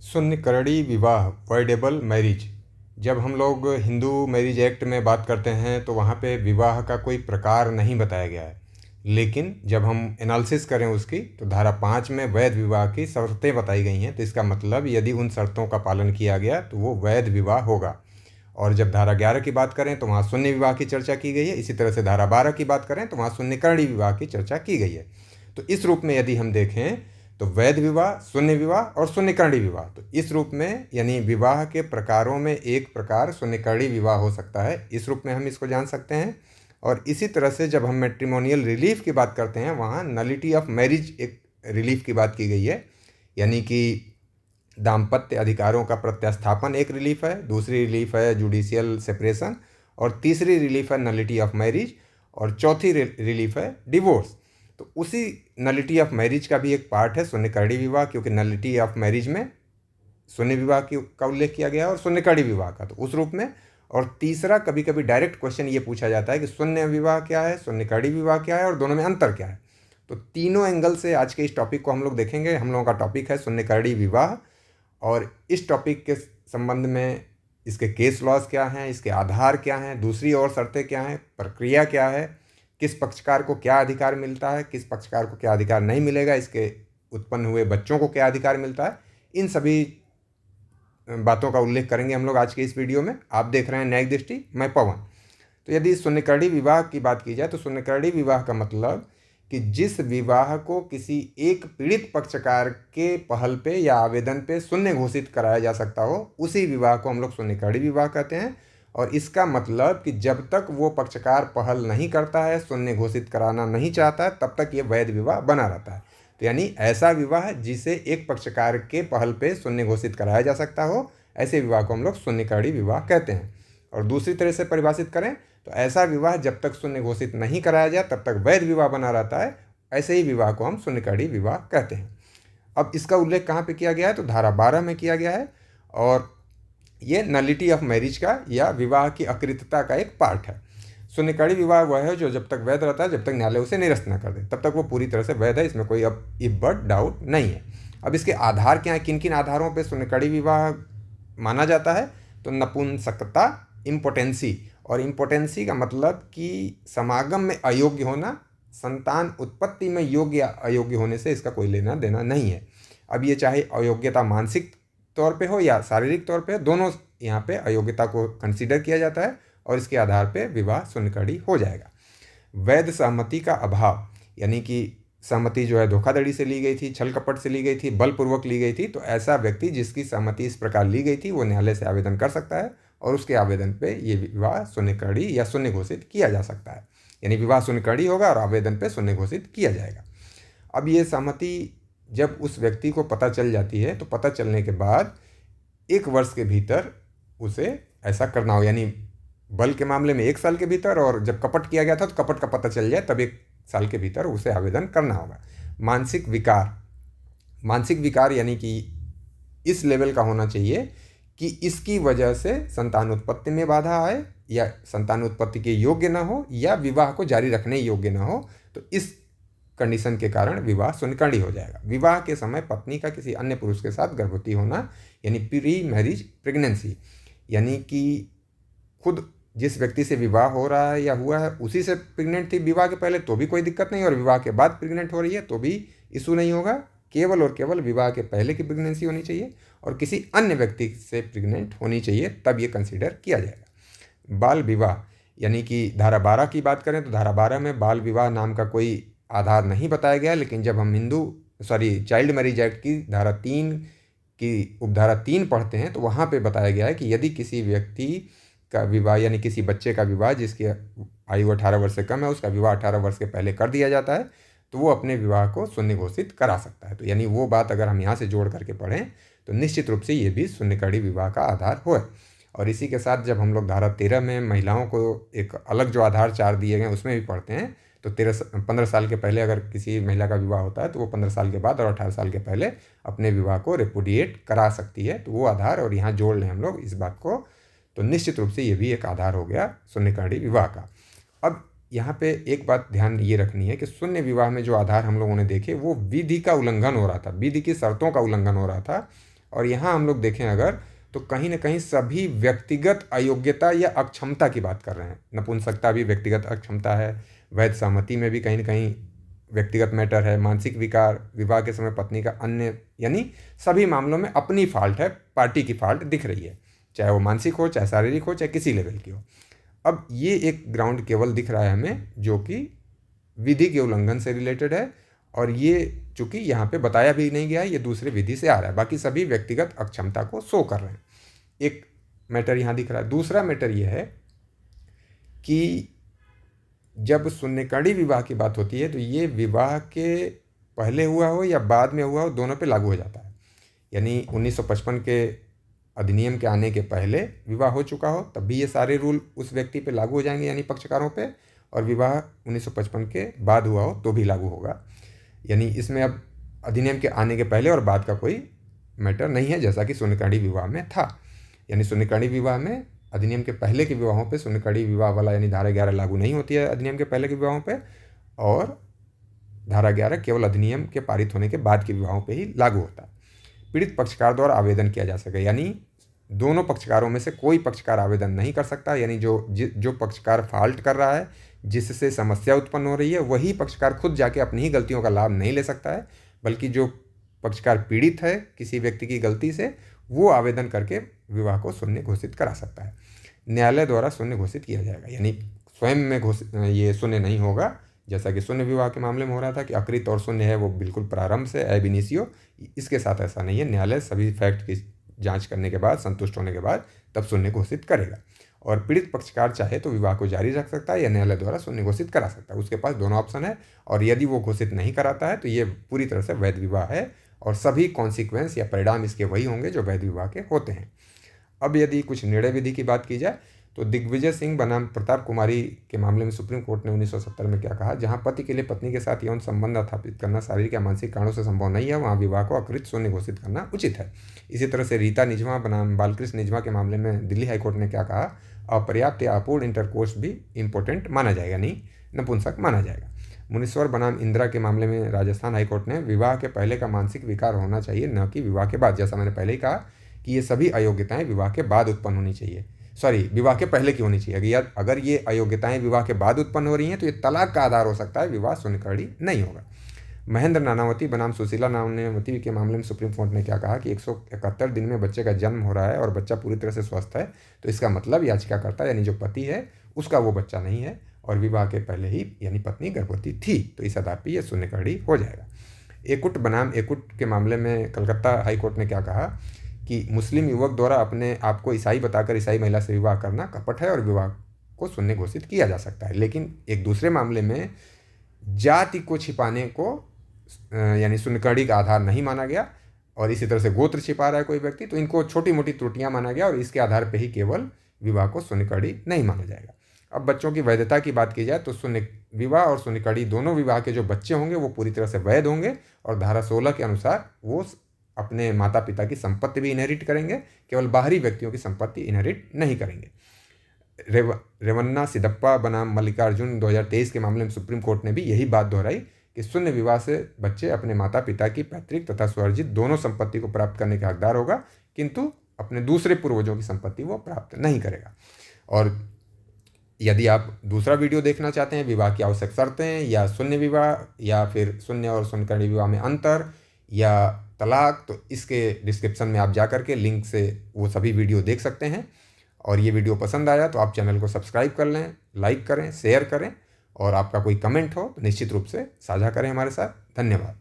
शून्यकरणी विवाह voidable marriage. जब हम लोग हिंदू मैरिज एक्ट में बात करते हैं तो वहाँ पे विवाह का कोई प्रकार नहीं बताया गया है, लेकिन जब हम एनालिसिस करें उसकी तो धारा 5 में वैध विवाह की शर्तें बताई गई हैं। तो इसका मतलब यदि उन शर्तों का पालन किया गया तो वो वैध विवाह होगा। और जब धारा 11 की बात करें तो वहाँ शून्य विवाह की चर्चा की गई है। इसी तरह से धारा 12 की बात करें तो वहाँ शून्यकरणी विवाह की चर्चा की गई है। तो इस रूप में यदि हम देखें तो वैध विवाह, शून्य विवाह और शून्यकरणी विवाह, तो इस रूप में यानी विवाह के प्रकारों में एक प्रकार शून्यकरणी विवाह हो सकता है। इस रूप में हम इसको जान सकते हैं। और इसी तरह से जब हम मैट्रिमोनियल रिलीफ की बात करते हैं वहाँ नलिटी ऑफ मैरिज एक रिलीफ की बात की गई है, यानी कि दाम्पत्य अधिकारों का प्रत्यास्थापन एक रिलीफ है, दूसरी रिलीफ है जुडिशियल सेपरेशन, और तीसरी रिलीफ है नलिटी ऑफ मैरिज, और चौथी रिलीफ है डिवोर्स। तो उसी नलिटी ऑफ मैरिज का भी एक पार्ट है शून्यकरणी विवाह, क्योंकि नलिटी ऑफ मैरिज में शून्य विवाह का उल्लेख किया गया है और शून्यकरणी विवाह का, तो उस रूप में। और तीसरा, कभी कभी डायरेक्ट क्वेश्चन ये पूछा जाता है कि शून्य विवाह क्या है, शून्यकरणी विवाह क्या है और दोनों में अंतर क्या है। तो तीनों एंगल से आज के इस टॉपिक को हम लोग देखेंगे। हम लोगों का टॉपिक है शून्यकरणी विवाह, और इस टॉपिक के संबंध में इसके केस लॉज क्या हैं, इसके आधार क्या हैं, दूसरी और शर्तें क्या हैं, प्रक्रिया क्या है, किस पक्षकार को क्या अधिकार मिलता है, किस पक्षकार को क्या अधिकार नहीं मिलेगा, इसके उत्पन्न हुए बच्चों को क्या अधिकार मिलता है, इन सभी बातों का उल्लेख करेंगे हम लोग आज के इस वीडियो में। आप देख रहे हैं न्यायिक दृष्टि, मैं पवन। तो यदि शून्यकरणी विवाह की बात की जाए तो शून्यकरणी विवाह का मतलब कि जिस विवाह को किसी एक पीड़ित पक्षकार के पहल पे या आवेदन पे शून्य घोषित कराया जा सकता हो, उसी विवाह को हम लोग शून्यकरणी विवाह कहते हैं। और इसका मतलब कि जब तक वो पक्षकार पहल नहीं करता है, शून्य घोषित कराना नहीं चाहता है, तब तक ये वैध विवाह बना रहता है। तो यानी ऐसा विवाह जिसे एक पक्षकार के पहल पे शून्य घोषित कराया जा सकता हो, ऐसे विवाह को हम लोग शून्यकरणी विवाह कहते हैं। और दूसरी तरह से परिभाषित करें तो ऐसा विवाह जब तक शून्य घोषित नहीं कराया जाए तब तक वैध विवाह बना रहता है, ऐसे ही विवाह को हम शून्यकरणी विवाह कहते हैं। अब इसका उल्लेख कहाँ पे किया गया है तो धारा 12 में किया गया है, और ये नलिटी ऑफ मैरिज का या विवाह की अकृतता का एक पार्ट है। शून्यकरणी विवाह वह है जो जब तक वैध रहता है, जब तक न्यायालय उसे निरस्त न कर दे तब तक वो पूरी तरह से वैध है, इसमें कोई अब इफ बट डाउट नहीं है। अब इसके आधार क्या है, किन किन आधारों पर शून्यकरणी विवाह माना जाता है तो नपुंसकता, इम्पोटेंसी। और इम्पोटेंसी का मतलब कि समागम में अयोग्य होना, संतान उत्पत्ति में योग्य या अयोग्य होने से इसका कोई लेना देना नहीं है। अब ये चाहे अयोग्यता मानसिक तौर पे हो या शारीरिक तौर पे, दोनों यहाँ पे अयोग्यता को कंसीडर किया जाता है और इसके आधार पे विवाह शून्यकरणी हो जाएगा। वैध सहमति का अभाव, यानी कि सहमति जो है धोखाधड़ी से ली गई थी, छल कपट से ली गई थी, बलपूर्वक ली गई थी, तो ऐसा व्यक्ति जिसकी सहमति इस प्रकार ली गई थी वो न्यायालय से आवेदन कर सकता है और उसके आवेदन पे ये विवाह शून्यकरणी या शून्य घोषित किया जा सकता है। यानी विवाह शून्यकरणी होगा और आवेदन पे शून्य घोषित किया जाएगा। अब ये सहमति जब उस व्यक्ति को पता चल जाती है तो पता चलने के बाद 1 वर्ष के भीतर उसे ऐसा करना हो, यानी बल के मामले में 1 साल के भीतर, और जब कपट किया गया था तो कपट का पता चल जाए तब 1 साल के भीतर उसे आवेदन करना होगा। मानसिक विकार, मानसिक विकार यानी कि इस लेवल का होना चाहिए कि इसकी वजह से संतान उत्पत्ति में बाधा आए या संतान उत्पत्ति के योग्य ना हो या विवाह को जारी रखने योग्य ना हो, तो इस कंडीशन के कारण विवाह शून्यकरणी हो जाएगा। विवाह के समय पत्नी का किसी अन्य पुरुष के साथ गर्भवती होना, यानी प्री मैरिज प्रेगनेंसी, यानी कि खुद जिस व्यक्ति से विवाह हो रहा है या हुआ है उसी से प्रेग्नेंट थी विवाह के पहले तो भी कोई दिक्कत नहीं, और विवाह के बाद प्रेग्नेंट हो रही है तो भी इशू नहीं होगा। केवल और केवल विवाह के पहले की प्रेगनेंसी होनी चाहिए और किसी अन्य व्यक्ति से प्रेग्नेंट होनी चाहिए, तब ये कंसीडर किया जाएगा। बाल विवाह, यानी कि धारा 12 की बात करें तो धारा 12 में बाल विवाह नाम का कोई आधार नहीं बताया गया, लेकिन जब हम चाइल्ड मैरिज एक्ट की धारा 3 की उपधारा 3 पढ़ते हैं तो वहाँ पे बताया गया है कि यदि किसी व्यक्ति का विवाह यानी किसी बच्चे का विवाह जिसकी आयु 18 वर्ष से कम है, उसका विवाह 18 वर्ष के पहले कर दिया जाता है तो वो अपने विवाह को शून्य घोषित करा सकता है। तो यानी वो बात अगर हम यहाँ से जोड़ करके पढ़ें तो निश्चित रूप से ये भी शून्यकरणी विवाह का आधार हो। और इसी के साथ जब हम लोग धारा 13 में महिलाओं को एक अलग जो आधार 4 दिए गए उसमें भी पढ़ते हैं तो 15 साल के पहले अगर किसी महिला का विवाह होता है तो वो 15 साल के बाद और 18 साल के पहले अपने विवाह को रेपुडिएट करा सकती है। तो वो आधार और यहाँ जोड़ लें हम लोग इस बात को, तो निश्चित रूप से ये भी एक आधार हो गया शून्यकरणी विवाह का। अब यहाँ पे एक बात ध्यान ये रखनी है कि शून्य विवाह में जो आधार हम लोगों ने देखे वो विधि का उल्लंघन हो रहा था, विधि की शर्तों का उल्लंघन हो रहा था। और यहाँ हम लोग देखें अगर, तो कहीं ना कहीं सभी व्यक्तिगत अयोग्यता या अक्षमता की बात कर रहे हैं। नपुंसकता भी व्यक्तिगत अक्षमता है, वैध सहमति में भी कहीं ना कहीं व्यक्तिगत मैटर है, मानसिक विकार, विवाह के समय पत्नी का अन्य, यानी सभी मामलों में अपनी फॉल्ट है, पार्टी की फॉल्ट दिख रही है, चाहे वो मानसिक हो, चाहे शारीरिक हो, चाहे किसी लेवल की हो। अब ये एक ग्राउंड केवल दिख रहा है हमें जो कि विधि के उल्लंघन से रिलेटेड है, और ये चूंकि यहाँ पे बताया भी नहीं गया है, ये दूसरे विधि से आ रहा है, बाकी सभी व्यक्तिगत अक्षमता को शो कर रहे हैं। एक मैटर यहाँ दिख रहा है। दूसरा मैटर ये है कि जब शून्यकर्णी विवाह की बात होती है तो ये विवाह के पहले हुआ हो या बाद में हुआ हो, दोनों पे लागू हो जाता है। यानी 1955 के अधिनियम के आने के पहले विवाह हो चुका हो तब भी ये सारे रूल उस व्यक्ति पे लागू हो जाएंगे, यानी पक्षकारों पे, और विवाह 1955 के बाद हुआ हो तो भी लागू होगा। यानी इसमें अब अधिनियम के आने के पहले और बाद का कोई मैटर नहीं है, जैसा कि शून्यकर्णी विवाह में था। यानी शून्यकर्णी विवाह में अधिनियम के पहले के विवाहों पे शून्यकर्णी विवाह वाला यानी धारा 11 लागू नहीं होती है अधिनियम के पहले के विवाहों पे, और धारा 11 केवल अधिनियम के पारित होने के बाद के विवाहों पे ही लागू होता है। पीड़ित पक्षकार द्वारा आवेदन किया जा सके, यानी दोनों पक्षकारों में से कोई पक्षकार आवेदन नहीं कर सकता। यानी जो पक्षकार फॉल्ट कर रहा है, जिससे समस्या उत्पन्न हो रही है, वही पक्षकार खुद जाके अपनी ही गलतियों का लाभ नहीं ले सकता है, बल्कि जो पक्षकार पीड़ित है किसी व्यक्ति की गलती से, वो आवेदन करके विवाह को शून्य घोषित करा सकता है। न्यायालय द्वारा शून्य घोषित किया जाएगा, यानी स्वयं में घोषित ये शून्य नहीं होगा, जैसा कि शून्य विवाह के मामले में हो रहा था कि अकृत और शून्य है वो बिल्कुल प्रारंभ से एब इनिशियो। इसके साथ ऐसा नहीं है, न्यायालय सभी फैक्ट की जांच करने के बाद, संतुष्ट होने के बाद तब शून्य घोषित करेगा। और पीड़ित पक्षकार चाहे तो विवाह को जारी रख सकता है या न्यायालय द्वारा शून्य घोषित करा सकता है, उसके पास दोनों ऑप्शन है। और यदि वो घोषित नहीं कराता है तो ये पूरी तरह से वैध विवाह है, और सभी कॉन्सिक्वेंस या परिणाम इसके वही होंगे जो वैध विवाह के होते हैं। अब यदि कुछ निर्णय विधि की बात की जाए तो दिग्विजय सिंह बनाम प्रताप कुमारी के मामले में सुप्रीम कोर्ट ने 1970 में क्या कहा, जहां पति के लिए पत्नी के साथ यौन संबंध स्थापित करना शारीरिक या मानसिक कारणों से संभव नहीं है, वहां विवाह को अकृत शून्य घोषित करना उचित है। इसी तरह से रीता निजमा बनाम बालकृष्ण निजमा के मामले में दिल्ली हाईकोर्ट ने क्या कहा, अपर्याप्त या अपूर्ण इंटरकोर्स भी इंपॉर्टेंट माना जाएगा, नहीं नपुंसक माना जाएगा। मुनीश्वर बनाम इंदिरा के मामले में राजस्थान हाईकोर्ट ने विवाह के पहले का मानसिक विकार होना चाहिए, न कि विवाह के बाद। जैसा मैंने पहले ही कहा कि ये सभी अयोग्यताएं विवाह के बाद उत्पन्न होनी चाहिए, विवाह के पहले की होनी चाहिए। अगर ये अयोग्यताएं विवाह के बाद उत्पन्न हो रही हैं तो ये तलाक का आधार हो सकता है, विवाह शून्यकर्णी नहीं होगा। महेंद्र नानावती बनाम सुशीला नानावती के मामले में सुप्रीम कोर्ट ने क्या कहा कि 171 दिन में बच्चे का जन्म हो रहा है और बच्चा पूरी तरह से स्वस्थ है, तो इसका मतलब याचिकाकर्ता यानी जो पति है उसका वो बच्चा नहीं है, और विवाह के पहले ही यानी पत्नी गर्भवती थी, तो इस आधार पर यह शून्यकर्णी हो जाएगा। एकुट बनाम एकुट के मामले में कलकत्ता हाईकोर्ट ने क्या कहा कि मुस्लिम युवक द्वारा अपने आप को ईसाई बताकर ईसाई महिला से विवाह करना कपट है और विवाह को शून्य घोषित किया जा सकता है। लेकिन एक दूसरे मामले में जाति को छिपाने को यानी शून्यकर्णी का आधार नहीं माना गया, और इसी तरह से गोत्र छिपा रहा है कोई व्यक्ति तो इनको छोटी मोटी त्रुटियां माना गया, और इसके आधार पर ही केवल विवाह को शून्यकर्णी नहीं माना जाएगा। अब बच्चों की वैधता की बात की जाए तो शून्य विवाह और शून्यकर्णी दोनों विवाह के जो बच्चे होंगे वो पूरी तरह से वैध होंगे, और धारा 16 के अनुसार वो अपने माता पिता की संपत्ति भी इनहेरिट करेंगे, केवल बाहरी व्यक्तियों की संपत्ति इनहेरिट नहीं करेंगे। रेवन्ना सिद्धप्पा बनाम मल्लिकार्जुन 2023 के मामले में सुप्रीम कोर्ट ने भी यही बात दोहराई कि शून्य विवाह से बच्चे अपने माता पिता की पैतृक तथा स्वर्जित दोनों संपत्ति को प्राप्त करने के हकदार होगा, किंतु अपने दूसरे पूर्वजों की संपत्ति वो प्राप्त नहीं करेगा। और यदि आप दूसरा वीडियो देखना चाहते हैं, विवाह की आवश्यक शर्तें या शून्य विवाह या फिर शून्य और शून्यकर्णी विवाह में अंतर या तलाक, तो इसके डिस्क्रिप्शन में आप जा कर के लिंक से वो सभी वीडियो देख सकते हैं। और ये वीडियो पसंद आया तो आप चैनल को सब्सक्राइब कर लें, लाइक करें, शेयर करें, और आपका कोई कमेंट हो तो निश्चित रूप से साझा करें हमारे साथ। धन्यवाद।